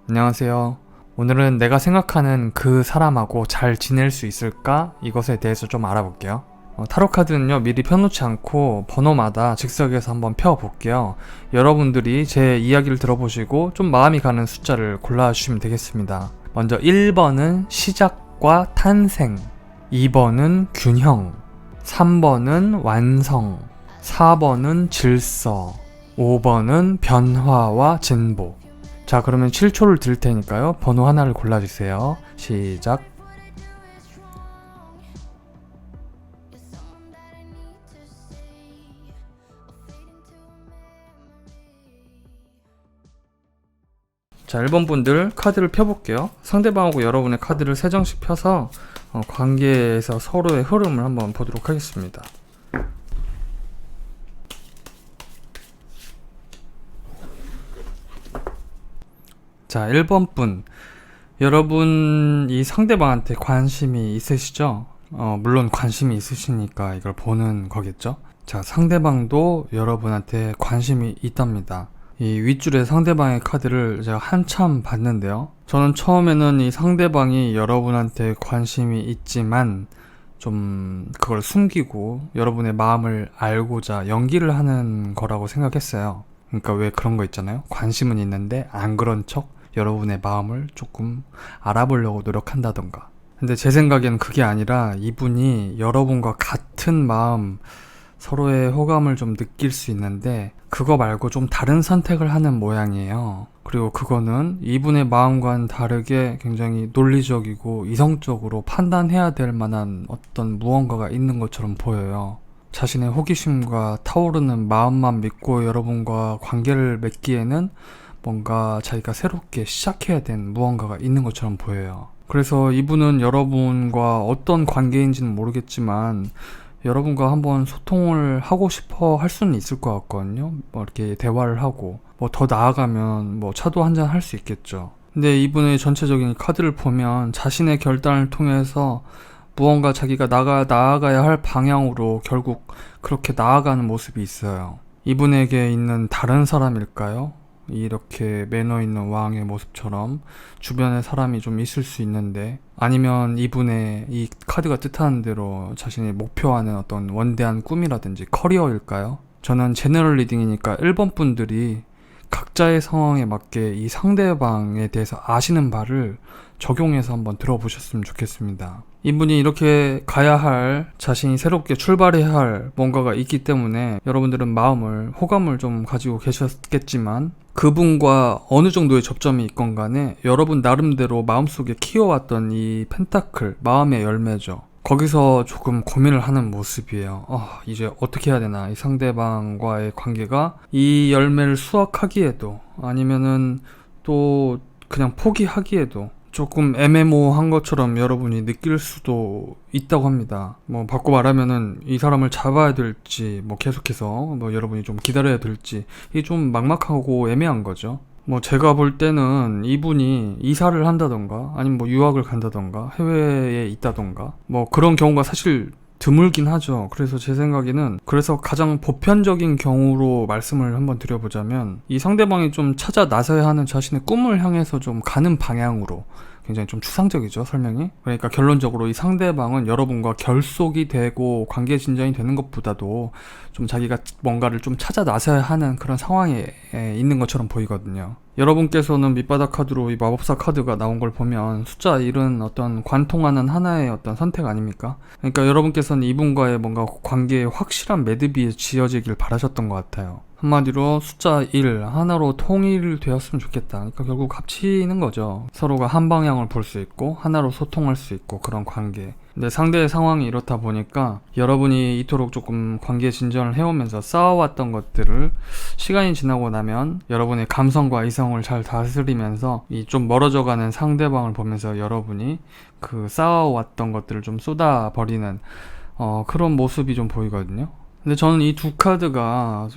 안녕하세요. 오늘은 내가 생각하는 그 사람하고 잘 지낼 수 있을까? 이것에 대해서 좀 알아볼게요. 타로 카드는요, 미리 펴놓지 않고 번호마다 즉석에서 한번 펴볼게요. 여러분들이 제 이야기를 들어보시고 좀 마음이 가는 숫자를 골라주시면 되겠습니다. 먼저 1번은 시작과 탄생, 2번은 균형, 3번은 완성, 4번은 질서, 5번은 변화와 진보. 자, 그러면 7초를 드릴 테니까요. 번호 하나를 골라주세요. 시작. 자, 1번 분들 카드를 펴볼게요. 상대방하고 여러분의 카드를 3장씩 펴서 관계에서 서로의 흐름을 한번 보도록 하겠습니다. 자, 1번 분. 여러분, 이 상대방한테 관심이 있으시죠? 물론 관심이 있으시니까 이걸 보는 거겠죠? 자, 상대방도 여러분한테 관심이 있답니다. 이 윗줄에 상대방의 카드를 제가 한참 봤는데요. 저는 처음에는 이 상대방이 여러분한테 관심이 있지만 좀 그걸 숨기고 여러분의 마음을 알고자 연기를 하는 거라고 생각했어요. 그러니까 왜 그런 거 있잖아요. 관심은 있는데 안 그런 척 여러분의 마음을 조금 알아보려고 노력한다던가. 근데 제 생각에는 그게 아니라 이분이 여러분과 같은 마음, 서로의 호감을 좀 느낄 수 있는데 그거 말고 좀 다른 선택을 하는 모양이에요. 그리고 그거는 이분의 마음과는 다르게 굉장히 논리적이고 이성적으로 판단해야 될 만한 어떤 무언가가 있는 것처럼 보여요. 자신의 호기심과 타오르는 마음만 믿고 여러분과 관계를 맺기에는 뭔가 자기가 새롭게 시작해야 된 무언가가 있는 것처럼 보여요. 그래서 이분은 여러분과 어떤 관계인지는 모르겠지만 여러분과 한번 소통을 하고 싶어 할 수는 있을 것 같거든요. 이렇게 대화를 하고 더 나아가면 차도 한잔 할 수 있겠죠. 근데 이분의 전체적인 카드를 보면 자신의 결단을 통해서 무언가 자기가 나아가야 할 방향으로 결국 그렇게 나아가는 모습이 있어요. 이분에게 있는 다른 사람일까요? 이렇게 매너 있는 왕의 모습처럼 주변에 사람이 좀 있을 수 있는데, 아니면 이분의 이 카드가 뜻하는 대로 자신이 목표하는 어떤 원대한 꿈이라든지 커리어일까요? 저는 제너럴 리딩이니까 1번 분들이 각자의 상황에 맞게 이 상대방에 대해서 아시는 바를 적용해서 한번 들어보셨으면 좋겠습니다. 이분이 이렇게 가야 할, 자신이 새롭게 출발해야 할 뭔가가 있기 때문에 여러분들은 호감을 좀 가지고 계셨겠지만 그분과 어느 정도의 접점이 있건 간에 여러분 나름대로 마음속에 키워왔던 이 펜타클, 마음의 열매죠. 거기서 조금 고민을 하는 모습이에요. 이제 어떻게 해야 되나, 이 상대방과의 관계가 이 열매를 수확하기에도 아니면은 또 그냥 포기하기에도 조금 애매모호한 것처럼 여러분이 느낄 수도 있다고 합니다. 바꿔 말하면은 이 사람을 잡아야 될지 계속해서 여러분이 좀 기다려야 될지, 이게 좀 막막하고 애매한 거죠. 제가 볼 때는 이분이 이사를 한다던가 아니면 유학을 간다던가 해외에 있다던가 그런 경우가 사실 드물긴 하죠. 그래서 제 생각에는, 그래서 가장 보편적인 경우로 말씀을 한번 드려보자면 이 상대방이 좀 찾아 나서야 하는 자신의 꿈을 향해서 좀 가는 방향으로, 굉장히 좀 추상적이죠, 설명이. 그러니까 결론적으로 이 상대방은 여러분과 결속이 되고 관계 진전이 되는 것보다도 좀 자기가 뭔가를 좀 찾아 나서야 하는 그런 상황에 있는 것처럼 보이거든요. 여러분께서는 밑바닥 카드로 이 마법사 카드가 나온 걸 보면 숫자 1은 어떤 관통하는 하나의 어떤 선택 아닙니까? 그러니까 여러분께서는 이분과의 뭔가 관계에 확실한 매듭이 지어지길 바라셨던 것 같아요. 한마디로 숫자 1 하나로 통일되었으면 좋겠다. 그러니까 결국 합치는 거죠. 서로가 한 방향을 볼 수 있고 하나로 소통할 수 있고 그런 관계. 근데 상대의 상황이 이렇다 보니까 여러분이 이토록 조금 관계 진전을 해오면서 쌓아왔던 것들을 시간이 지나고 나면 여러분의 감성과 이성을 잘 다스리면서 이 좀 멀어져가는 상대방을 보면서 여러분이 그 쌓아왔던 것들을 좀 쏟아버리는 그런 모습이 좀 보이거든요. 근데 저는 이 두 카드가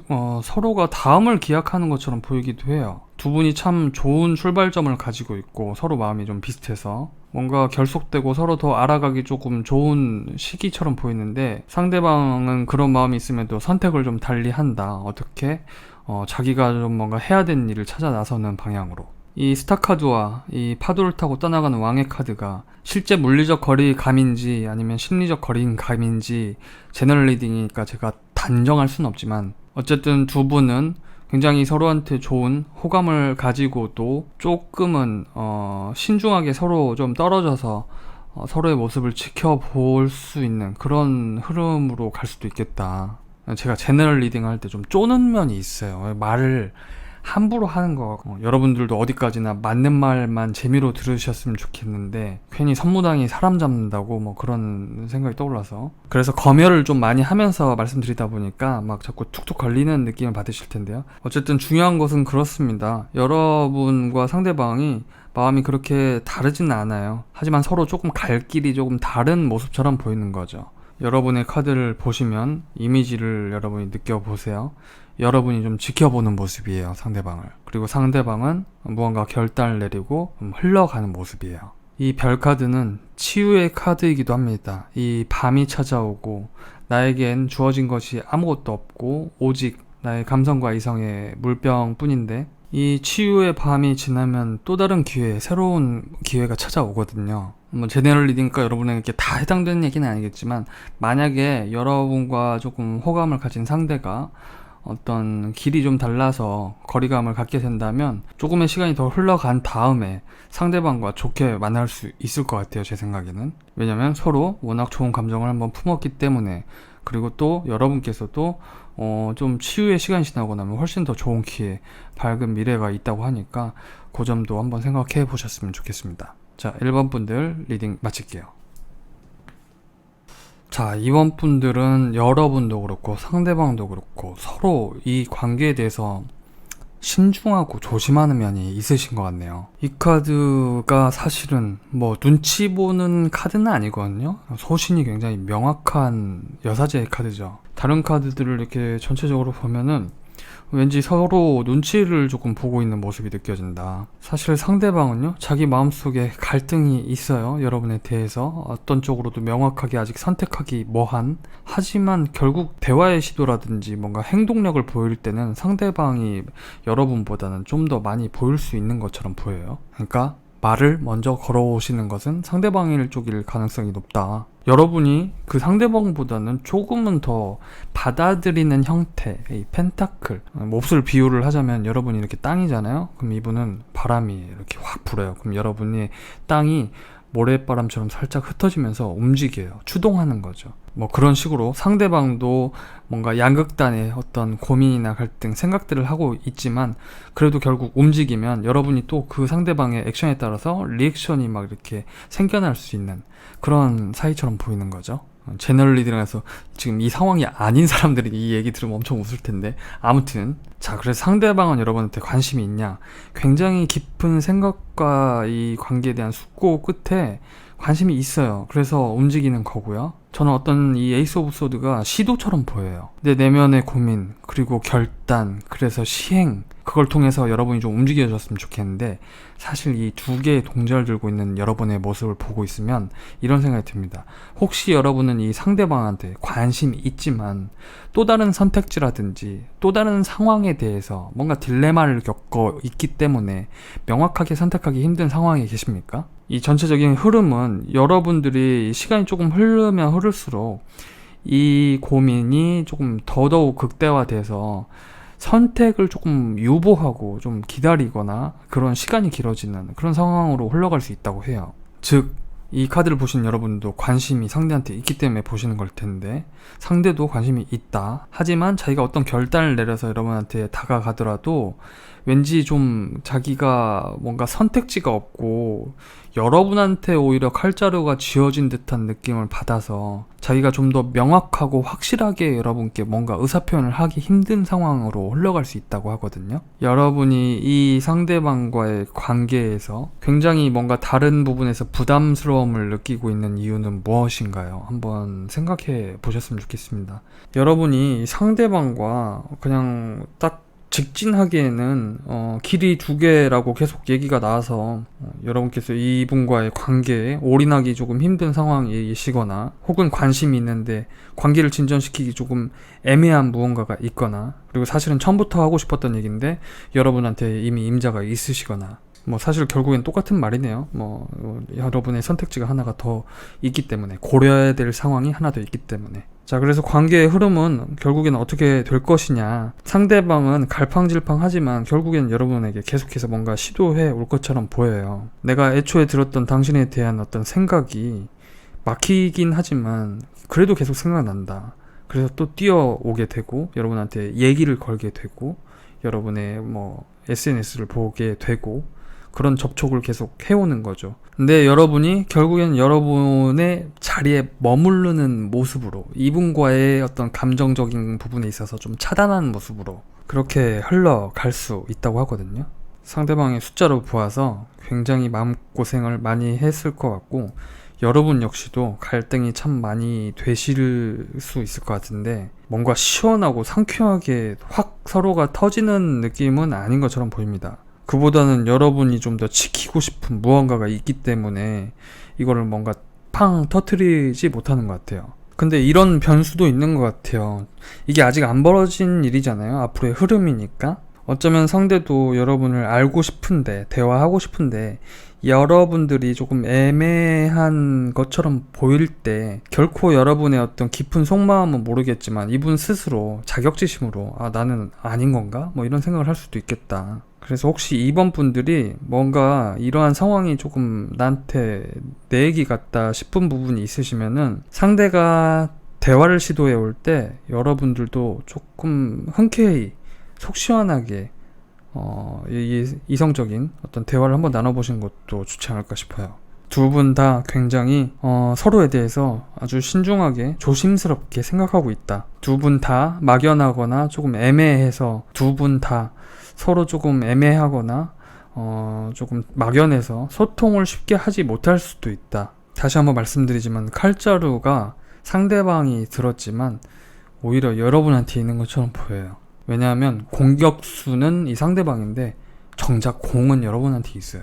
서로가 다음을 기약하는 것처럼 보이기도 해요. 두 분이 참 좋은 출발점을 가지고 있고 서로 마음이 좀 비슷해서 뭔가 결속되고 서로 더 알아가기 조금 좋은 시기처럼 보이는데, 상대방은 그런 마음이 있음에도 선택을 좀 달리 한다. 어떻게? 자기가 좀 뭔가 해야 되는 일을 찾아 나서는 방향으로. 이 스타카드와 이 파도를 타고 떠나가는 왕의 카드가 실제 물리적 거리감인지 아니면 심리적 거리감인지 제너럴 리딩이니까 제가 단정할 수는 없지만, 어쨌든 두 분은 굉장히 서로한테 좋은 호감을 가지고도 조금은 신중하게 서로 좀 떨어져서 서로의 모습을 지켜볼 수 있는 그런 흐름으로 갈 수도 있겠다. 제가 제너럴 리딩 할 때 좀 쪼는 면이 있어요. 말을 함부로 하는 거, 여러분들도 어디까지나 맞는 말만 재미로 들으셨으면 좋겠는데 괜히 선무당이 사람 잡는다고 뭐 그런 생각이 떠올라서, 그래서 검열을 좀 많이 하면서 말씀드리다 보니까 막 자꾸 툭툭 걸리는 느낌을 받으실 텐데요. 어쨌든 중요한 것은 그렇습니다. 여러분과 상대방이 마음이 그렇게 다르지는 않아요. 하지만 서로 조금 갈 길이 조금 다른 모습처럼 보이는 거죠. 여러분의 카드를 보시면 이미지를 여러분이 느껴보세요. 여러분이 좀 지켜보는 모습이에요, 상대방을. 그리고 상대방은 무언가 결단을 내리고 흘러가는 모습이에요. 이 별 카드는 치유의 카드이기도 합니다. 이 밤이 찾아오고 나에겐 주어진 것이 아무것도 없고 오직 나의 감성과 이성의 물병뿐인데, 이 치유의 밤이 지나면 또 다른 기회, 새로운 기회가 찾아오거든요. 뭐 제너럴 리딩과 여러분에게 다 해당되는 얘기는 아니겠지만, 만약에 여러분과 조금 호감을 가진 상대가 어떤 길이 좀 달라서 거리감을 갖게 된다면 조금의 시간이 더 흘러간 다음에 상대방과 좋게 만날 수 있을 것 같아요, 제 생각에는. 왜냐면 서로 워낙 좋은 감정을 한번 품었기 때문에. 그리고 또 여러분께서도 좀 치유의 시간이 지나고 나면 훨씬 더 좋은 기회, 밝은 미래가 있다고 하니까 그 점도 한번 생각해 보셨으면 좋겠습니다. 자, 1번 분들 리딩 마칠게요. 자, 2번 분들은 여러분도 그렇고 상대방도 그렇고 서로 이 관계에 대해서 신중하고 조심하는 면이 있으신 것 같네요. 이 카드가 사실은 뭐 눈치 보는 카드는 아니거든요. 소신이 굉장히 명확한 여사제의 카드죠. 다른 카드들을 이렇게 전체적으로 보면은 왠지 서로 눈치를 조금 보고 있는 모습이 느껴진다. 사실 상대방은요, 자기 마음속에 갈등이 있어요. 여러분에 대해서 어떤 쪽으로도 명확하게 아직 선택하기 뭐한. 하지만 결국 대화의 시도라든지 뭔가 행동력을 보일 때는 상대방이 여러분보다는 좀 더 많이 보일 수 있는 것처럼 보여요. 그러니까 말을 먼저 걸어오시는 것은 상대방일 쪽일 가능성이 높다. 여러분이 그 상대방보다는 조금은 더 받아들이는 형태, 이 펜타클, 몹쓸 비유를 하자면 여러분이 이렇게 땅이잖아요. 그럼 이분은 바람이 이렇게 확 불어요. 그럼 여러분이 땅이 모래바람처럼 살짝 흩어지면서 움직여요. 추동하는 거죠. 뭐 그런 식으로 상대방도 뭔가 양극단의 어떤 고민이나 갈등, 생각들을 하고 있지만 그래도 결국 움직이면 여러분이 또 그 상대방의 액션에 따라서 리액션이 막 이렇게 생겨날 수 있는 그런 사이처럼 보이는 거죠. 제너럴 리딩에서 지금 이 상황이 아닌 사람들이 이 얘기 들으면 엄청 웃을 텐데, 아무튼 자, 그래서 상대방은 여러분한테 관심이 있냐, 굉장히 깊은 생각과 이 관계에 대한 숙고 끝에 관심이 있어요. 그래서 움직이는 거고요. 저는 어떤 이 에이스 오브 소드가 시도처럼 보여요. 내 내면의 고민, 그리고 결단, 그래서 시행, 그걸 통해서 여러분이 좀 움직여졌으면 좋겠는데, 사실 이 두 개의 동전을 들고 있는 여러분의 모습을 보고 있으면 이런 생각이 듭니다. 혹시 여러분은 이 상대방한테 관심이 있지만 또 다른 선택지라든지 또 다른 상황에 대해서 뭔가 딜레마를 겪고 있기 때문에 명확하게 선택하기 힘든 상황에 계십니까? 이 전체적인 흐름은 여러분들이 시간이 조금 흐르면 흐를수록 이 고민이 조금 더더욱 극대화돼서 선택을 조금 유보하고 좀 기다리거나 그런 시간이 길어지는 그런 상황으로 흘러갈 수 있다고 해요. 즉, 이 카드를 보신 여러분도 관심이 상대한테 있기 때문에 보시는 걸 텐데, 상대도 관심이 있다. 하지만 자기가 어떤 결단을 내려서 여러분한테 다가가더라도 왠지 좀 자기가 뭔가 선택지가 없고 여러분한테 오히려 칼자루가 쥐어진 듯한 느낌을 받아서 자기가 좀 더 명확하고 확실하게 여러분께 뭔가 의사표현을 하기 힘든 상황으로 흘러갈 수 있다고 하거든요. 여러분이 이 상대방과의 관계에서 굉장히 뭔가 다른 부분에서 부담스러움을 느끼고 있는 이유는 무엇인가요? 한번 생각해 보셨으면 좋겠습니다. 여러분이 상대방과 그냥 딱 직진하기에는 길이 두 개라고 계속 얘기가 나와서 여러분께서 이분과의 관계에 올인하기 조금 힘든 상황이시거나, 혹은 관심이 있는데 관계를 진전시키기 조금 애매한 무언가가 있거나, 그리고 사실은 처음부터 하고 싶었던 얘기인데 여러분한테 이미 임자가 있으시거나, 뭐 사실 결국엔 똑같은 말이네요. 여러분의 선택지가 하나가 더 있기 때문에, 고려해야 될 상황이 하나 더 있기 때문에. 자, 그래서 관계의 흐름은 결국엔 어떻게 될 것이냐. 상대방은 갈팡질팡하지만 결국엔 여러분에게 계속해서 뭔가 시도해 올 것처럼 보여요. 내가 애초에 들었던 당신에 대한 어떤 생각이 막히긴 하지만 그래도 계속 생각난다. 그래서 또 뛰어오게 되고, 여러분한테 얘기를 걸게 되고, 여러분의 SNS를 보게 되고, 그런 접촉을 계속 해오는 거죠. 근데 여러분이 결국엔 여러분의 자리에 머무르는 모습으로, 이분과의 어떤 감정적인 부분에 있어서 좀 차단하는 모습으로 그렇게 흘러갈 수 있다고 하거든요. 상대방의 숫자로 보아서 굉장히 마음고생을 많이 했을 것 같고, 여러분 역시도 갈등이 참 많이 되실 수 있을 것 같은데, 뭔가 시원하고 상쾌하게 확 서로가 터지는 느낌은 아닌 것처럼 보입니다. 그보다는 여러분이 좀 더 지키고 싶은 무언가가 있기 때문에 이거를 뭔가 팡 터트리지 못하는 것 같아요. 근데 이런 변수도 있는 것 같아요. 이게 아직 안 벌어진 일이잖아요. 앞으로의 흐름이니까. 어쩌면 상대도 여러분을 알고 싶은데, 대화하고 싶은데, 여러분들이 조금 애매한 것처럼 보일 때 결코 여러분의 어떤 깊은 속마음은 모르겠지만 이분 스스로 자격지심으로 나는 아닌 건가? 이런 생각을 할 수도 있겠다. 그래서 혹시 이번 분들이 뭔가 이러한 상황이 조금 나한테 내 얘기 같다 싶은 부분이 있으시면은, 상대가 대화를 시도해 올 때 여러분들도 조금 흔쾌히 속 시원하게 이성적인 어떤 대화를 한번 나눠보시는 것도 좋지 않을까 싶어요. 두 분 다 굉장히 서로에 대해서 아주 신중하게 조심스럽게 생각하고 있다. 두 분 다 막연하거나 조금 애매해서, 두 분 다 서로 조금 애매하거나 조금 막연해서 소통을 쉽게 하지 못할 수도 있다. 다시 한번 말씀드리지만, 칼자루가 상대방이 들었지만 오히려 여러분한테 있는 것처럼 보여요. 왜냐하면 공격수는 이 상대방인데 정작 공은 여러분한테 있어요.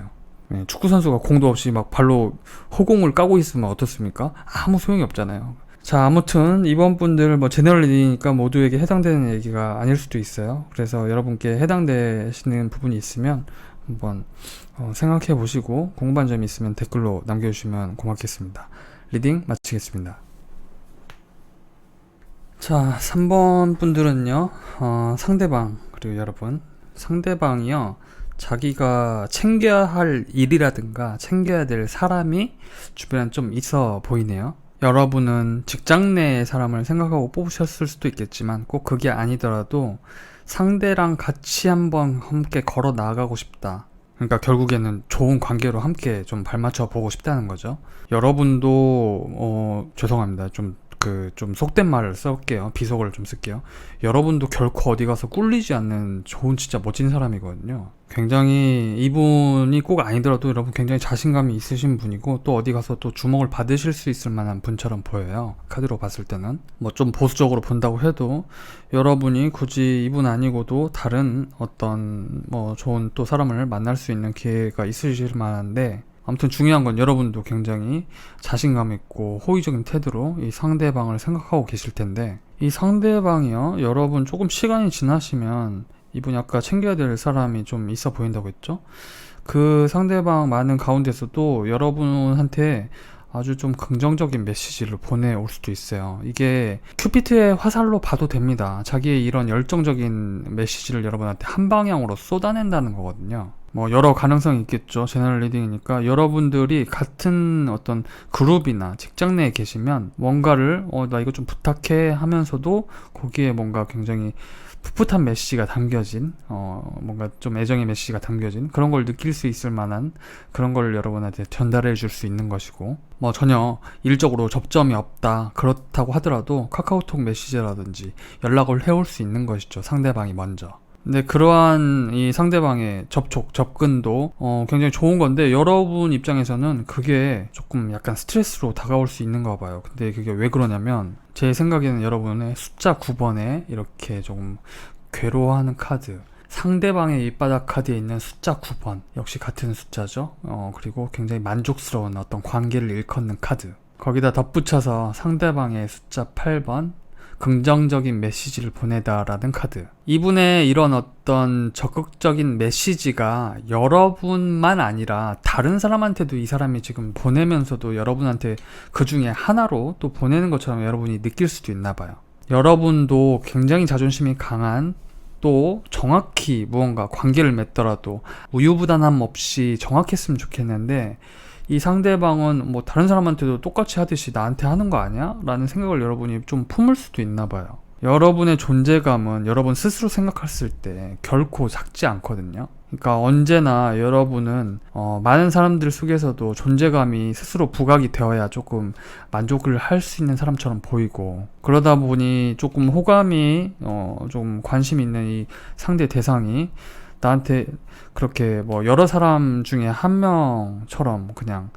축구선수가 공도 없이 막 발로 허공을 까고 있으면 어떻습니까? 아무 소용이 없잖아요. 자, 아무튼 이번 분들 제너럴 리딩이니까 모두에게 해당되는 얘기가 아닐 수도 있어요. 그래서 여러분께 해당되시는 부분이 있으면 한번 생각해 보시고, 궁금한 점이 있으면 댓글로 남겨주시면 고맙겠습니다. 리딩 마치겠습니다. 자, 3번 분들은요, 상대방, 그리고 여러분, 상대방이요, 자기가 챙겨야 할 일이라든가 챙겨야 될 사람이 주변에 좀 있어 보이네요. 여러분은 직장 내 사람을 생각하고 뽑으셨을 수도 있겠지만 꼭 그게 아니더라도 상대랑 같이 한번 함께 걸어 나가고 싶다. 그러니까 결국에는 좋은 관계로 함께 좀 발맞춰 보고 싶다는 거죠. 여러분도 죄송합니다. 좀 속된 말을 쓸게요. 비속어를 좀 쓸게요. 여러분도 결코 어디 가서 꿀리지 않는 좋은, 진짜 멋진 사람이거든요. 굉장히 이분이 꼭 아니더라도 여러분 굉장히 자신감이 있으신 분이고, 또 어디 가서 또 주목을 받으실 수 있을 만한 분처럼 보여요. 카드로 봤을 때는 좀 보수적으로 본다고 해도 여러분이 굳이 이분 아니고도 다른 어떤 좋은 또 사람을 만날 수 있는 기회가 있으실 만한데, 아무튼 중요한 건 여러분도 굉장히 자신감 있고 호의적인 태도로 이 상대방을 생각하고 계실 텐데, 이 상대방이요, 여러분 조금 시간이 지나시면 이분이 아까 챙겨야 될 사람이 좀 있어 보인다고 했죠? 그 상대방 많은 가운데서도 여러분한테 아주 좀 긍정적인 메시지를 보내올 수도 있어요. 이게 큐피트의 화살로 봐도 됩니다. 자기의 이런 열정적인 메시지를 여러분한테 한 방향으로 쏟아낸다는 거거든요. 여러 가능성이 있겠죠. 제너럴 리딩이니까 여러분들이 같은 어떤 그룹이나 직장 내에 계시면 뭔가를 나 이거 좀 부탁해 하면서도 거기에 뭔가 굉장히 풋풋한 메시지가 담겨진 뭔가 좀 애정의 메시지가 담겨진 그런 걸 느낄 수 있을 만한 그런 걸 여러분한테 전달해 줄 수 있는 것이고, 전혀 일적으로 접점이 없다 그렇다고 하더라도 카카오톡 메시지라든지 연락을 해올 수 있는 것이죠. 상대방이 먼저. 근데 그러한 이 상대방의 접근도 굉장히 좋은 건데, 여러분 입장에서는 그게 조금 약간 스트레스로 다가올 수 있는가 봐요. 근데 그게 왜 그러냐면, 제 생각에는 여러분의 숫자 9번에 이렇게 조금 괴로워하는 카드, 상대방의 밑바닥 카드에 있는 숫자 9번, 역시 같은 숫자죠. 그리고 굉장히 만족스러운 어떤 관계를 일컫는 카드, 거기다 덧붙여서 상대방의 숫자 8번, 긍정적인 메시지를 보내다라는 카드. 이분의 이런 어떤 적극적인 메시지가 여러분만 아니라 다른 사람한테도 이 사람이 지금 보내면서도 여러분한테 그 중에 하나로 또 보내는 것처럼 여러분이 느낄 수도 있나 봐요. 여러분도 굉장히 자존심이 강한, 또 정확히 무언가 관계를 맺더라도 우유부단함 없이 정확했으면 좋겠는데, 이 상대방은 뭐 다른 사람한테도 똑같이 하듯이 나한테 하는 거 아니야? 라는 생각을 여러분이 좀 품을 수도 있나 봐요. 여러분의 존재감은 여러분 스스로 생각했을 때 결코 작지 않거든요. 그러니까 언제나 여러분은 많은 사람들 속에서도 존재감이 스스로 부각이 되어야 조금 만족을 할 수 있는 사람처럼 보이고, 그러다 보니 조금 호감이 좀 관심 있는 이 상대 대상이 나한테 그렇게 뭐 여러 사람 중에 한 명처럼 그냥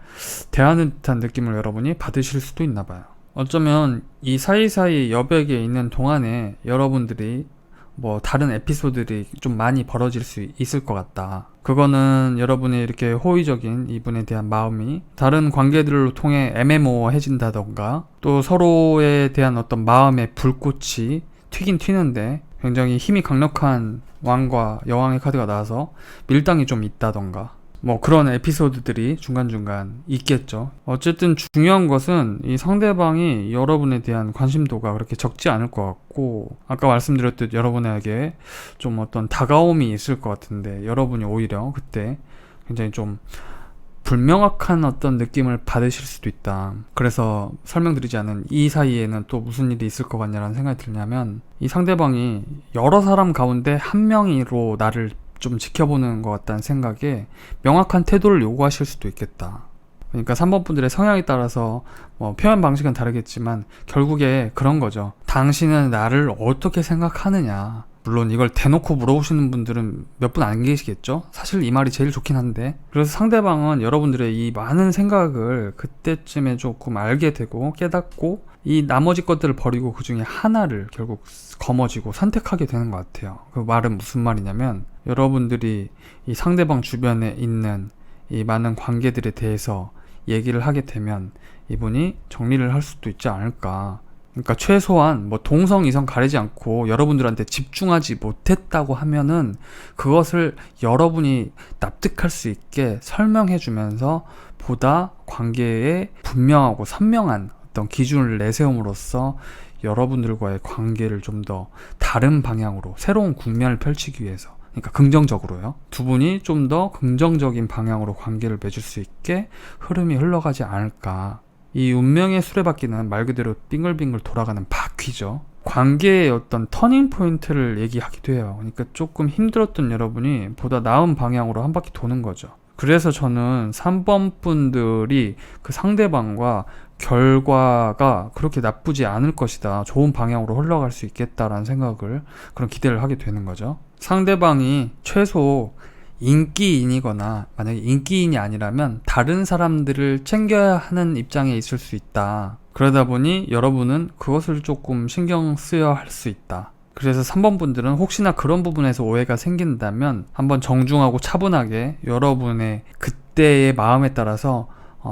대하는 듯한 느낌을 여러분이 받으실 수도 있나 봐요. 어쩌면 이 사이사이 여백에 있는 동안에 여러분들이 뭐 다른 에피소드들이 좀 많이 벌어질 수 있을 것 같다. 그거는 여러분의 이렇게 호의적인 이분에 대한 마음이 다른 관계들을 통해 애매모호해진다던가, 또 서로에 대한 어떤 마음의 불꽃이 튀긴 튀는데 굉장히 힘이 강력한 왕과 여왕의 카드가 나와서 밀당이 좀 있다던가, 뭐 그런 에피소드들이 중간중간 있겠죠. 어쨌든 중요한 것은 이 상대방이 여러분에 대한 관심도가 그렇게 적지 않을 것 같고, 아까 말씀드렸듯 여러분에게 좀 어떤 다가옴이 있을 것 같은데, 여러분이 오히려 그때 굉장히 좀 불명확한 어떤 느낌을 받으실 수도 있다. 그래서 설명드리지 않은 이 사이에는 또 무슨 일이 있을 것 같냐라는 생각이 들냐면, 이 상대방이 여러 사람 가운데 한 명으로 나를 좀 지켜보는 것 같다는 생각에 명확한 태도를 요구하실 수도 있겠다. 그러니까 3번 분들의 성향에 따라서 뭐 표현 방식은 다르겠지만 결국에 그런 거죠. 당신은 나를 어떻게 생각하느냐. 물론 이걸 대놓고 물어보시는 분들은 몇 분 안 계시겠죠? 사실 이 말이 제일 좋긴 한데, 그래서 상대방은 여러분들의 이 많은 생각을 그때쯤에 조금 알게 되고 깨닫고 이 나머지 것들을 버리고 그 중에 하나를 결국 거머쥐고 선택하게 되는 것 같아요. 그 말은 무슨 말이냐면, 여러분들이 이 상대방 주변에 있는 이 많은 관계들에 대해서 얘기를 하게 되면 이분이 정리를 할 수도 있지 않을까. 그러니까 최소한 뭐 동성 이성 가리지 않고 여러분들한테 집중하지 못했다고 하면은 그것을 여러분이 납득할 수 있게 설명해 주면서 보다 관계에 분명하고 선명한 어떤 기준을 내세움으로써 여러분들과의 관계를 좀 더 다른 방향으로 새로운 국면을 펼치기 위해서, 그러니까 긍정적으로요, 두 분이 좀 더 긍정적인 방향으로 관계를 맺을 수 있게 흐름이 흘러가지 않을까. 이 운명의 수레바퀴는 말 그대로 빙글빙글 돌아가는 바퀴죠. 관계의 어떤 터닝 포인트를 얘기하기도 해요. 그러니까 조금 힘들었던 여러분이 보다 나은 방향으로 한 바퀴 도는 거죠. 그래서 저는 3번 분들이 그 상대방과 결과가 그렇게 나쁘지 않을 것이다, 좋은 방향으로 흘러갈 수 있겠다라는 생각을, 그런 기대를 하게 되는 거죠. 상대방이 최소 인기인이거나, 만약에 인기인이 아니라면 다른 사람들을 챙겨야 하는 입장에 있을 수 있다. 그러다 보니 여러분은 그것을 조금 신경 쓰여야 할 수 있다. 그래서 3번 분들은 혹시나 그런 부분에서 오해가 생긴다면 한번 정중하고 차분하게 여러분의 그때의 마음에 따라서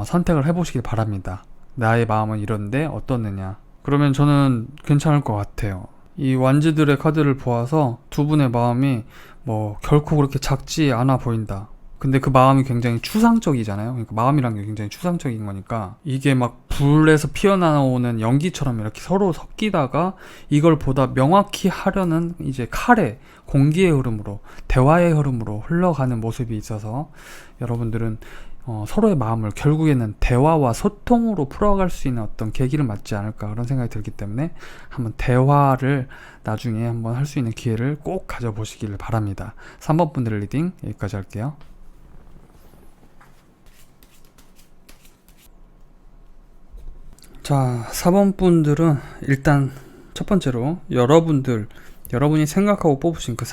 선택을 해보시길 바랍니다. 나의 마음은 이런데 어떻느냐. 그러면 저는 괜찮을 것 같아요. 이 완즈들의 카드를 보아서 두 분의 마음이 뭐 결코 그렇게 작지 않아 보인다. 근데 그 마음이 굉장히 추상적이잖아요. 그러니까 마음이란 게 굉장히 추상적인 거니까 이게 막 불에서 피어나오는 연기처럼 이렇게 서로 섞이다가 이걸 보다 명확히 하려는 이제 칼의 공기의 흐름으로, 대화의 흐름으로 흘러가는 모습이 있어서 여러분들은 서로의 마음을 결국에는 대화와 소통으로 풀어갈 수 있는 어떤 계기를 맞지 않을까, 그런 생각이 들기 때문에 한번 대화를 나중에 한번 할 수 있는 기회를 꼭 가져보시기를 바랍니다. 3번 분들의 리딩 여기까지 할게요. 자, 4번 분들은 일단 첫 번째로 여러분이 생각하고 뽑으신 그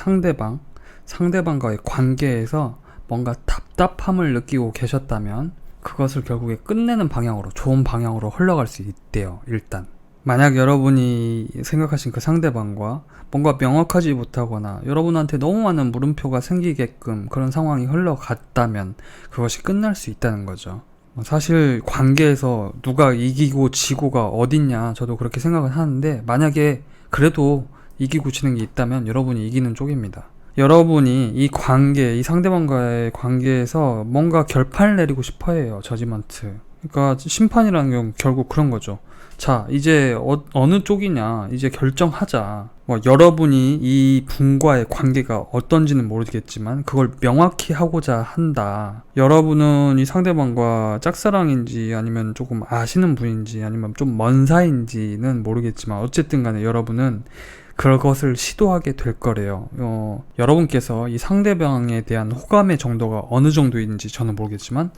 상대방과의 관계에서 뭔가 답답함을 느끼고 계셨다면 그것을 결국에 끝내는 방향으로, 좋은 방향으로 흘러갈 수 있대요. 일단 만약 여러분이 생각하신 그 상대방과 뭔가 명확하지 못하거나 여러분한테 너무 많은 물음표가 생기게끔 그런 상황이 흘러갔다면 그것이 끝날 수 있다는 거죠. 사실 관계에서 누가 이기고 지고가 어딨냐 저도 그렇게 생각은 하는데, 만약에 그래도 이기고 지는 게 있다면 여러분이 이기는 쪽입니다. 여러분이 이 관계, 이 상대방과의 관계에서 뭔가 결판을 내리고 싶어 해요. 저지먼트. 그러니까 심판이라는 건 결국 그런 거죠. 자, 이제 어느 쪽이냐, 이제 결정하자. 여러분이 이 분과의 관계가 어떤지는 모르겠지만 그걸 명확히 하고자 한다. 여러분은 이 상대방과 짝사랑인지 아니면 조금 아시는 분인지 아니면 좀 먼 사이인지는 모르겠지만 어쨌든 간에 여러분은 그것을 시도하게 될 거래요. 여러분께서 이 상대방에 대한 호감의 정도가 어느 정도인지 저는 모르겠지만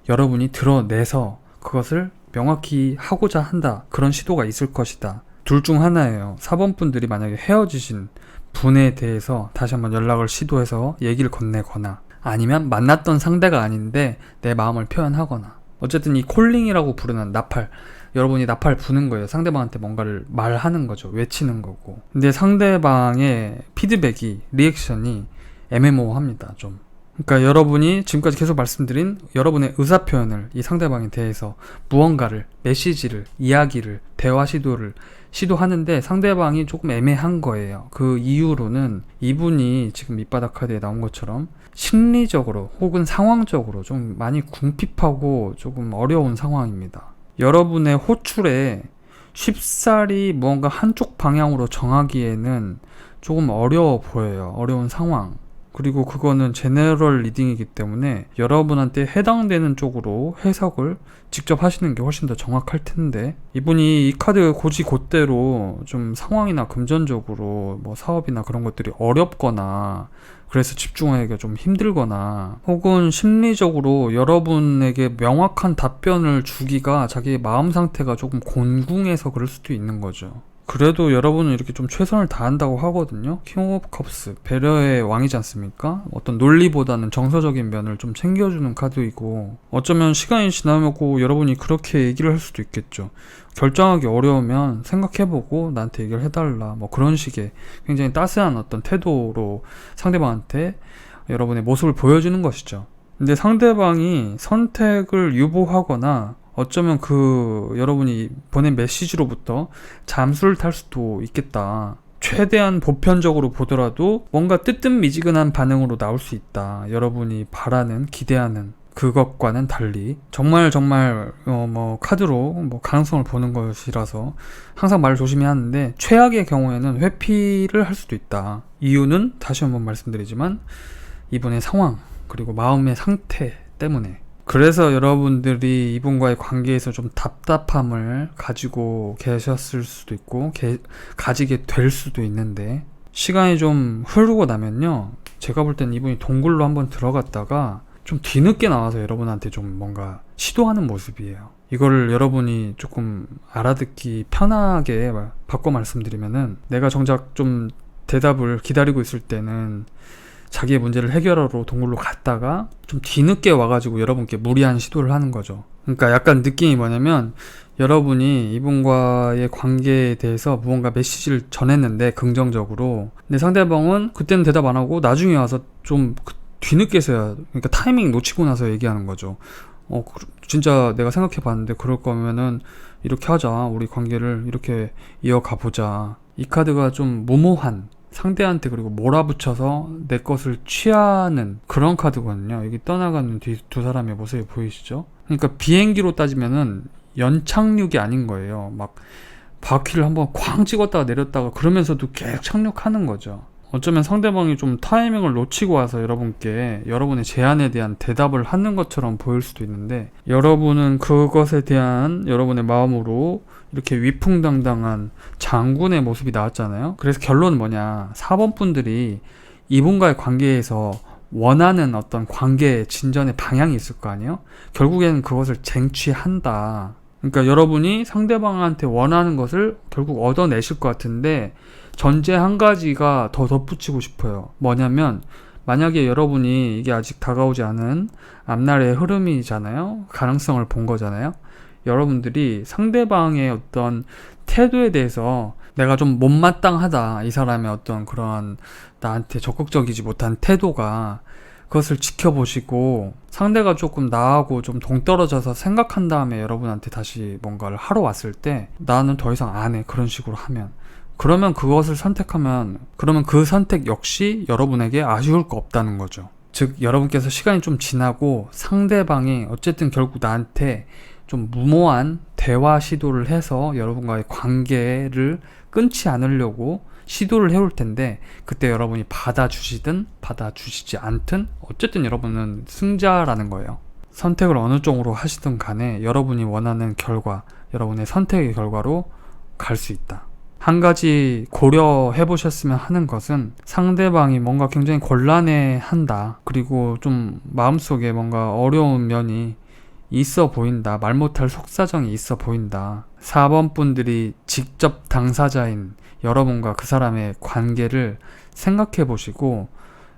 여러분이 드러내서 그것을 명확히 하고자 한다. 그런 시도가 있을 것이다. 둘 중 하나예요. 4번 분들이 만약에 헤어지신 분에 대해서 다시 한번 연락을 시도해서 얘기를 건네거나, 아니면 만났던 상대가 아닌데 내 마음을 표현하거나, 어쨌든 이 콜링이라고 부르는 나팔, 여러분이 나팔 부는 거예요. 상대방한테 뭔가를 말하는 거죠. 외치는 거고. 근데 상대방의 피드백이, 리액션이 애매모호합니다. 좀. 그러니까 여러분이 지금까지 계속 말씀드린 여러분의 의사표현을 이 상대방에 대해서 무언가를, 메시지를, 이야기를, 대화 시도를 시도하는데 상대방이 조금 애매한 거예요. 그 이유로는 이분이 지금 밑바닥 카드에 나온 것처럼 심리적으로 혹은 상황적으로 좀 많이 궁핍하고 조금 어려운 상황입니다. 여러분의 호출에 쉽사리 무언가 한쪽 방향으로 정하기에는 조금 어려워 보여요. 어려운 상황. 그리고 그거는 제너럴 리딩이기 때문에 여러분한테 해당되는 쪽으로 해석을 직접 하시는 게 훨씬 더 정확할 텐데, 이분이 이 카드 고지곧대로 좀 상황이나 금전적으로 사업이나 그런 것들이 어렵거나 그래서 집중하기가 좀 힘들거나, 혹은 심리적으로 여러분에게 명확한 답변을 주기가 자기의 마음 상태가 조금 곤궁해서 그럴 수도 있는 거죠. 그래도 여러분은 이렇게 좀 최선을 다한다고 하거든요. 킹 오브 컵스, 배려의 왕이지 않습니까? 어떤 논리보다는 정서적인 면을 좀 챙겨주는 카드이고, 어쩌면 시간이 지나고 여러분이 그렇게 얘기를 할 수도 있겠죠. 결정하기 어려우면 생각해보고 나한테 얘기를 해달라, 그런 식의 굉장히 따스한 어떤 태도로 상대방한테 여러분의 모습을 보여주는 것이죠. 근데 상대방이 선택을 유보하거나 어쩌면 여러분이 보낸 메시지로부터 잠수를 탈 수도 있겠다. 최대한 보편적으로 보더라도 뭔가 뜨뜻미지근한 반응으로 나올 수 있다. 여러분이 바라는, 기대하는 그것과는 달리. 정말 카드로 가능성을 보는 것이라서 항상 말을 조심히 하는데, 최악의 경우에는 회피를 할 수도 있다. 이유는 다시 한번 말씀드리지만 이분의 상황 그리고 마음의 상태 때문에. 그래서 여러분들이 이분과의 관계에서 좀 답답함을 가지고 계셨을 수도 있고 가지게 될 수도 있는데, 시간이 좀 흐르고 나면요, 제가 볼 땐 이분이 동굴로 한번 들어갔다가 좀 뒤늦게 나와서 여러분한테 좀 뭔가 시도하는 모습이에요. 이거를 여러분이 조금 알아듣기 편하게 바꿔 말씀드리면은, 내가 정작 좀 대답을 기다리고 있을 때는 자기의 문제를 해결하러 동굴로 갔다가 좀 뒤늦게 와가지고 여러분께 무리한 시도를 하는 거죠. 그러니까 약간 느낌이 뭐냐면, 여러분이 이분과의 관계에 대해서 무언가 메시지를 전했는데 긍정적으로, 근데 상대방은 그때는 대답 안 하고 나중에 와서 좀 뒤늦게서야, 그러니까 타이밍 놓치고 나서 얘기하는 거죠. 진짜 내가 생각해 봤는데 그럴 거면은 이렇게 하자, 우리 관계를 이렇게 이어가 보자. 이 카드가 좀 무모한, 상대한테 그리고 몰아붙여서 내 것을 취하는 그런 카드거든요. 여기 떠나가는 두 사람의 모습이 보이시죠? 그러니까 비행기로 따지면은 연착륙이 아닌 거예요. 바퀴를 한번 쾅 찍었다가 내렸다가 그러면서도 계속 착륙하는 거죠. 어쩌면 상대방이 좀 타이밍을 놓치고 와서 여러분께 여러분의 제안에 대한 대답을 하는 것처럼 보일 수도 있는데, 여러분은 그것에 대한 여러분의 마음으로 이렇게 위풍당당한 장군의 모습이 나왔잖아요. 그래서 결론은 뭐냐, 4번 분들이 이분과의 관계에서 원하는 어떤 관계의 진전의 방향이 있을 거 아니에요. 결국에는 그것을 쟁취한다. 그러니까 여러분이 상대방한테 원하는 것을 결국 얻어내실 것 같은데, 전제 한 가지가 더 덧붙이고 싶어요. 뭐냐면, 만약에 여러분이 이게 아직 다가오지 않은 앞날의 흐름이잖아요. 가능성을 본 거잖아요. 여러분들이 상대방의 어떤 태도에 대해서 내가 좀 못마땅하다, 이 사람의 어떤 그런 나한테 적극적이지 못한 태도가, 그것을 지켜보시고 상대가 조금 나하고 좀 동떨어져서 생각한 다음에 여러분한테 다시 뭔가를 하러 왔을 때 나는 더 이상 안 해, 그런 식으로 하면, 그러면 그것을 선택하면, 그러면 그 선택 역시 여러분에게 아쉬울 거 없다는 거죠. 즉 여러분께서 시간이 좀 지나고 상대방이 어쨌든 결국 나한테 좀 무모한 대화 시도를 해서 여러분과의 관계를 끊지 않으려고 시도를 해올 텐데, 그때 여러분이 받아주시든 받아주시지 않든 어쨌든 여러분은 승자라는 거예요. 선택을 어느 쪽으로 하시든 간에 여러분이 원하는 결과, 여러분의 선택의 결과로 갈 수 있다. 한 가지 고려해 보셨으면 하는 것은, 상대방이 뭔가 굉장히 곤란해 한다, 그리고 좀 마음속에 뭔가 어려운 면이 있어 보인다, 말 못할 속사정이 있어 보인다. 4번 분들이 직접 당사자인 여러분과 그 사람의 관계를 생각해 보시고,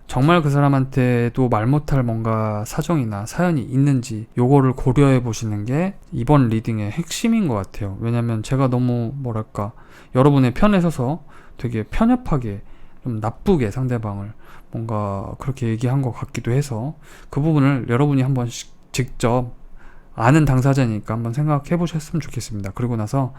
정말 그 사람한테도 말 못할 뭔가 사정이나 사연이 있는지 요거를 고려해 보시는 게 이번 리딩의 핵심인 것 같아요. 왜냐면 제가 너무 뭐랄까, 여러분의 편에 서서 되게 편협하게, 좀 나쁘게 상대방을 뭔가 그렇게 얘기한 것 같기도 해서, 그 부분을 여러분이 한번 직접 아는 당사자니까 한번 생각해 보셨으면 좋겠습니다. 그리고 나서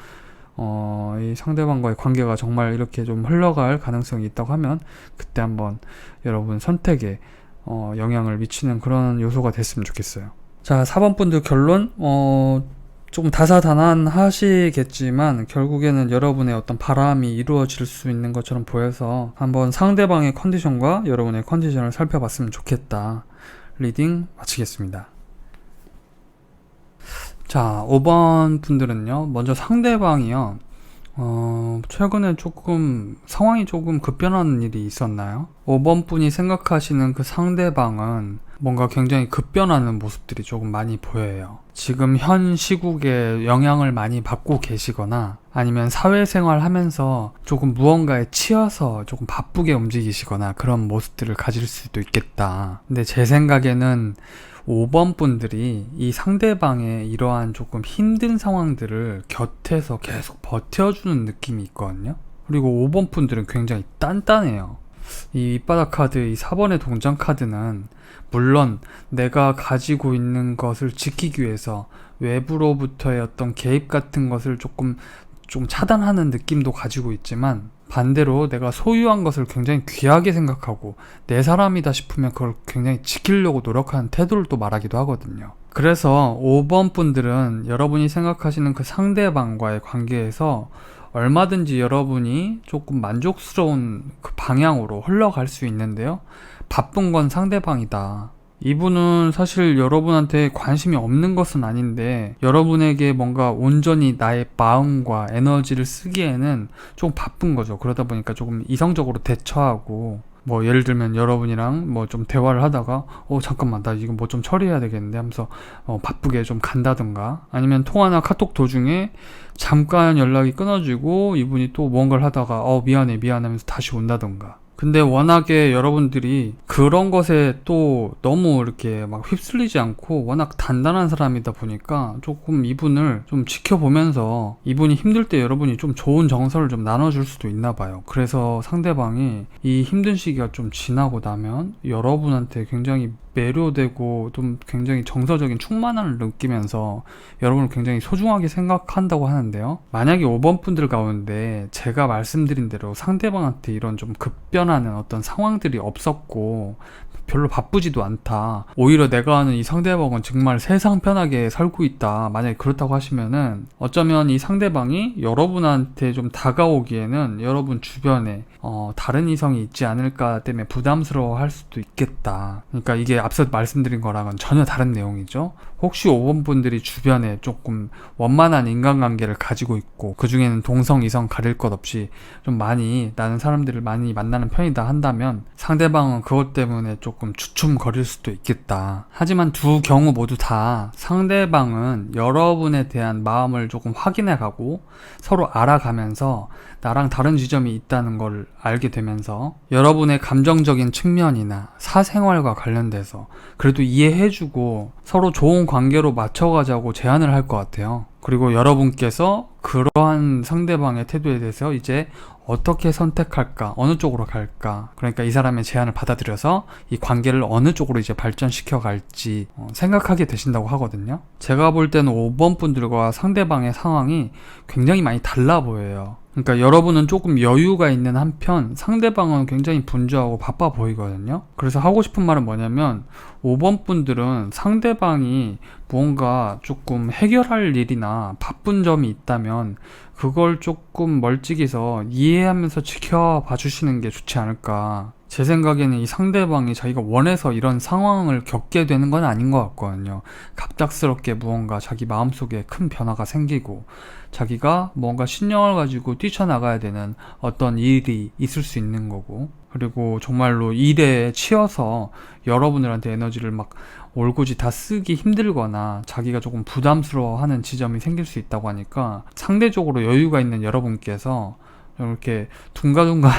이 상대방과의 관계가 정말 이렇게 좀 흘러갈 가능성이 있다고 하면 그때 한번 여러분 선택에 영향을 미치는 그런 요소가 됐으면 좋겠어요. 자, 4번 분들 결론, 조금 다사다난하시겠지만 결국에는 여러분의 어떤 바람이 이루어질 수 있는 것처럼 보여서 한번 상대방의 컨디션과 여러분의 컨디션을 살펴봤으면 좋겠다. 리딩 마치겠습니다. 자, 5번 분들은요, 먼저 상대방이요, 최근에 조금 상황이 조금 급변하는 일이 있었나요? 5번 분이 생각하시는 그 상대방은 뭔가 굉장히 급변하는 모습들이 조금 많이 보여요. 지금 현 시국에 영향을 많이 받고 계시거나 아니면 사회생활 하면서 조금 무언가에 치여서 조금 바쁘게 움직이시거나 그런 모습들을 가질 수도 있겠다. 근데 제 생각에는 5번 분들이 이 상대방의 이러한 조금 힘든 상황들을 곁에서 계속 버텨주는 느낌이 있거든요. 그리고 5번 분들은 굉장히 단단해요. 이 윗바닥 카드, 이 4번의 동전 카드는 물론 내가 가지고 있는 것을 지키기 위해서 외부로부터의 어떤 개입 같은 것을 좀 차단하는 느낌도 가지고 있지만, 반대로 내가 소유한 것을 굉장히 귀하게 생각하고 내 사람이다 싶으면 그걸 굉장히 지키려고 노력하는 태도를 또 말하기도 하거든요. 그래서 5번 분들은 여러분이 생각하시는 그 상대방과의 관계에서 얼마든지 여러분이 조금 만족스러운 그 방향으로 흘러갈 수 있는데요, 바쁜 건 상대방이다. 이분은 사실 여러분한테 관심이 없는 것은 아닌데 여러분에게 뭔가 온전히 나의 마음과 에너지를 쓰기에는 좀 바쁜 거죠. 그러다 보니까 조금 이성적으로 대처하고, 뭐 예를 들면 여러분이랑 뭐 좀 대화를 하다가 잠깐만 나 이거 뭐 좀 처리해야 되겠는데 하면서 바쁘게 좀 간다든가, 아니면 통화나 카톡 도중에 잠깐 연락이 끊어지고 이분이 또 무언가를 하다가 미안해 하면서 다시 온다든가. 근데 워낙에 여러분들이 그런 것에 또 너무 이렇게 막 휩쓸리지 않고 워낙 단단한 사람이다 보니까 조금 이분을 좀 지켜보면서 이분이 힘들 때 여러분이 좀 좋은 정서를 좀 나눠줄 수도 있나 봐요. 그래서 상대방이 이 힘든 시기가 좀 지나고 나면 여러분한테 굉장히 매료되고 좀 굉장히 정서적인 충만함을 느끼면서 여러분을 굉장히 소중하게 생각한다고 하는데요, 만약에 5번 분들 가운데 제가 말씀드린 대로 상대방한테 이런 좀 급변하는 어떤 상황들이 없었고 별로 바쁘지도 않다, 오히려 내가 아는 이 상대방은 정말 세상 편하게 살고 있다, 만약에 그렇다고 하시면은 어쩌면 이 상대방이 여러분한테 좀 다가오기에는 여러분 주변에 다른 이성이 있지 않을까 때문에 부담스러워 할 수도 있겠다. 그러니까 이게 앞서 말씀드린 거랑은 전혀 다른 내용이죠. 혹시 5번 분들이 주변에 조금 원만한 인간관계를 가지고 있고 그 중에는 동성 이성 가릴 것 없이 좀 많이 나는 사람들을 많이 만나는 편이다 한다면 상대방은 그것 때문에 조금 주춤거릴 수도 있겠다. 하지만 두 경우 모두 다 상대방은 여러분에 대한 마음을 조금 확인해가고 서로 알아가면서 나랑 다른 지점이 있다는 걸 알게 되면서 여러분의 감정적인 측면이나 사생활과 관련돼서 그래도 이해해주고 서로 좋은 관계로 맞춰가자고 제안을 할 것 같아요. 그리고 여러분께서 그러한 상대방의 태도에 대해서 이제 어떻게 선택할까, 어느 쪽으로 갈까, 그러니까 이 사람의 제안을 받아들여서 이 관계를 어느 쪽으로 이제 발전시켜 갈지 생각하게 되신다고 하거든요. 제가 볼 때는 5번 분들과 상대방의 상황이 굉장히 많이 달라 보여요. 그러니까 여러분은 조금 여유가 있는 한편 상대방은 굉장히 분주하고 바빠 보이거든요. 그래서 하고 싶은 말은 뭐냐면 5번 분들은 상대방이 무언가 조금 해결할 일이나 바쁜 점이 있다면 그걸 조금 멀찍이서 이해하면서 지켜봐 주시는 게 좋지 않을까. 제 생각에는 이 상대방이 자기가 원해서 이런 상황을 겪게 되는 건 아닌 것 같거든요. 갑작스럽게 무언가 자기 마음속에 큰 변화가 생기고 자기가 뭔가 신념을 가지고 뛰쳐나가야 되는 어떤 일이 있을 수 있는 거고, 그리고 정말로 일에 치여서 여러분들한테 에너지를 막 올고지 다 쓰기 힘들거나 자기가 조금 부담스러워하는 지점이 생길 수 있다고 하니까 상대적으로 여유가 있는 여러분께서 이렇게 둥가둥가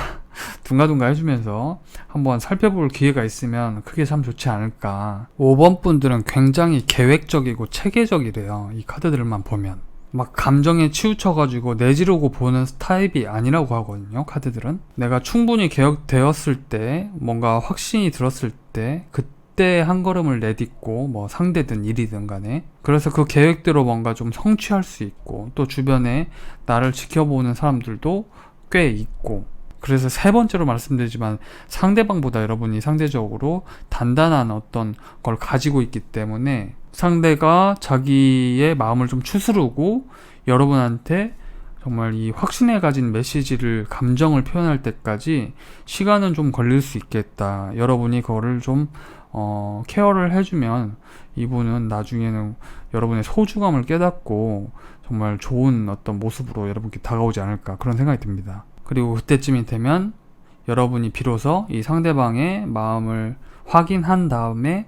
해주면서 한번 살펴볼 기회가 있으면 그게 참 좋지 않을까. 5번 분들은 굉장히 계획적이고 체계적이래요. 이 카드들만 보면 막 감정에 치우쳐가지고 내지르고 보는 타입이 아니라고 하거든요. 카드들은 내가 충분히 계획되었을 때, 뭔가 확신이 들었을 때 그때 한 걸음을 내딛고, 뭐 상대든 일이든 간에, 그래서 그 계획대로 뭔가 좀 성취할 수 있고, 또 주변에 나를 지켜보는 사람들도 꽤 있고, 그래서 세 번째로 말씀드리지만 상대방보다 여러분이 상대적으로 단단한 어떤 걸 가지고 있기 때문에 상대가 자기의 마음을 좀 추스르고 여러분한테 정말 이 확신에 가진 메시지를, 감정을 표현할 때까지 시간은 좀 걸릴 수 있겠다. 여러분이 그거를 좀 케어를 해주면 이분은 나중에는 여러분의 소중함을 깨닫고 정말 좋은 어떤 모습으로 여러분께 다가오지 않을까, 그런 생각이 듭니다. 그리고 그때쯤이 되면 여러분이 비로소 이 상대방의 마음을 확인한 다음에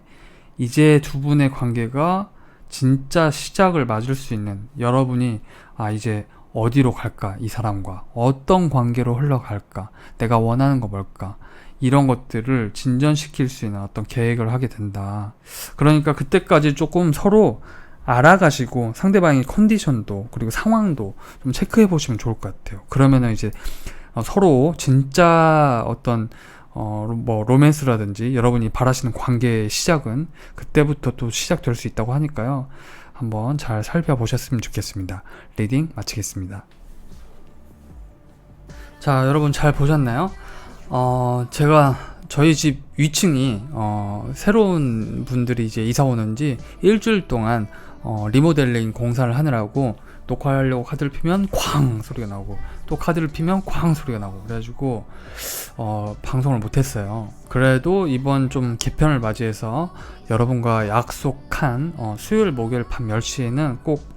이제 두 분의 관계가 진짜 시작을 맞을 수 있는, 여러분이 이제 어디로 갈까, 이 사람과 어떤 관계로 흘러갈까, 내가 원하는 거 뭘까, 이런 것들을 진전시킬 수 있는 어떤 계획을 하게 된다. 그러니까 그때까지 조금 서로 알아가시고 상대방의 컨디션도 그리고 상황도 좀 체크해 보시면 좋을 것 같아요. 그러면은 이제 서로 진짜 어떤 뭐 로맨스라든지 여러분이 바라시는 관계의 시작은 그때부터 또 시작될 수 있다고 하니까요. 한번 잘 살펴보셨으면 좋겠습니다. 리딩 마치겠습니다. 자, 여러분 잘 보셨나요? 제가 저희 집 위층이 새로운 분들이 이제 이사 오는지 일주일 동안 리모델링 공사를 하느라고 녹화하려고 카드를 피면 쾅 소리가 나오고 또 카드를 피면 쾅 소리가 나고, 그래가지고 방송을 못했어요. 그래도 이번 좀 개편을 맞이해서 여러분과 약속한 수요일 목요일 밤 10시에는 꼭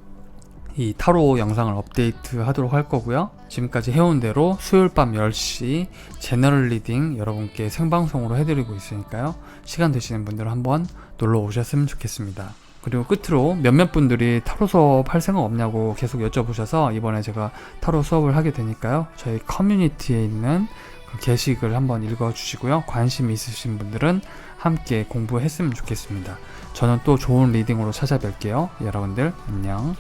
이 타로 영상을 업데이트 하도록 할 거고요. 지금까지 해온 대로 수요일 밤 10시 제너럴 리딩 여러분께 생방송으로 해드리고 있으니까요. 시간 되시는 분들은 한번 놀러 오셨으면 좋겠습니다. 그리고 끝으로 몇몇 분들이 타로 수업 할 생각 없냐고 계속 여쭤보셔서 이번에 제가 타로 수업을 하게 되니까요. 저희 커뮤니티에 있는 그 게시글 한번 읽어주시고요. 관심 있으신 분들은 함께 공부했으면 좋겠습니다. 저는 또 좋은 리딩으로 찾아뵐게요. 여러분들 안녕.